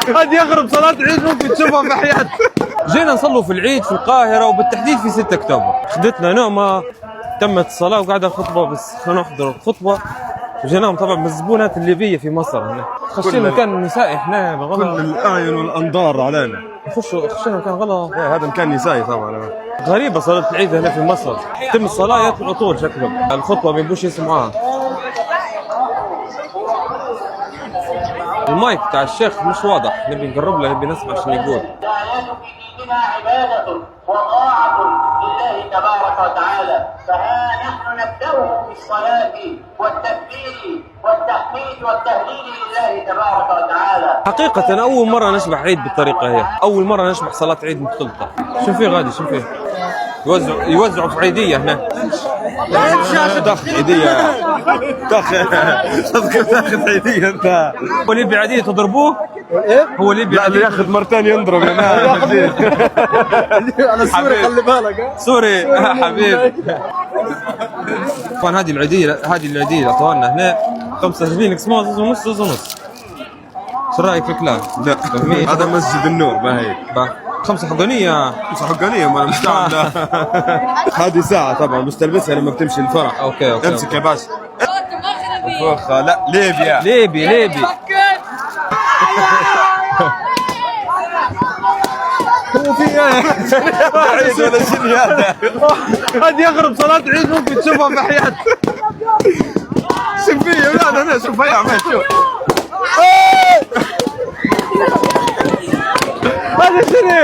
هذه اغرب صلاة عيد ممكن تشوفها في حياتك. جينا نصلوا في العيد في القاهرة وبالتحديد في 6 أكتوبر. خدتنا نومة، تمت الصلاة وقاعدة الخطبة، بس خلينا نحضر الخطبة. وجيناهم طبعا من الزبونات الليبية في مصر هنا. خشينا مكان نسائي احنا بالغلط. كل الأعين والأنظار علينا. خشينا مكان غلط. هذا مكان نسائي طبعا. غريبة صلاة العيد هنا في مصر، تم الصلاة يطلعوا طول شكلهم، الخطبة ما يبوش يسمعوها. المايك بتاع الشيخ مش واضح، نبي نقرب له، نبي نسمع شنو يقول. ديننا عبادة وطاعة لله تبارك وتعالى، فها نحن نبدأه بالصلاة والتكبير والتحميد والتهليل لله تبارك وتعالى. حقيقة أول مرة نشبح عيد بالطريقة هي، أول مرة نشبح صلاة عيد مختلطة. شوف فيه غادي، شوف فيه يوزعوا في عيدية هنا. دخ عيدية، دخ عيدية. انت هو اللي يبي عيدية تضربوه؟ ايه؟ هو اللي يبي اللي ياخذ مرتين ينضرب. انا سوري، خلي بالك. سوري حبيبي. طبعا هذه العيدية اخواننا هنا 5 جنيه نقسموها ونص ونص. شو رايك في الكلام؟ لا هذا مسجد النور باهي. 5 حقانية. 5 حقانية ما انا مستعمل. هذه ساعة طبعا بس تلبسها لما بتمشي الفرح. اوكي امسك يا باشا. لا ليبيا. ليبي هو في ايه؟ عيد ولا شنو هذا؟ هذه اغرب صلاة عيد ممكن تشوفها في حياتك. شوف فيه يا ولاد انا شوف يا عماد شوف. هذا شنو؟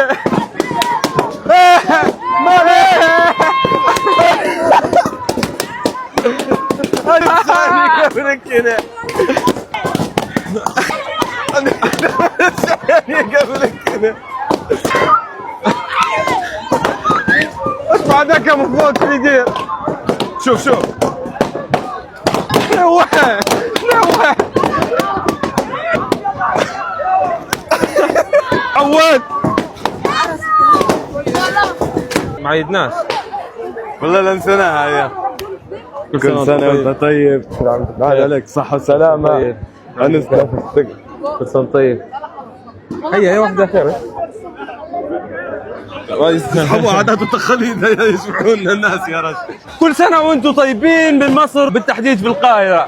ما هذا ثاني قبل كذا. ثاني قبل كذا. اسمع ذاك مفروض شو يدير. شوف نوح عواد ما عيدناش والله لا نسيناها يا. كل سنة وانت طيب. عليك صحة وسلامة. طيب. انس نفسك. كل سنة طيب. هي واحدة خير. يسحبوا عادات وتقاليد يسمعون الناس يا رجل. كل سنة وانتم طيبين من مصر بالتحديد في القاهرة.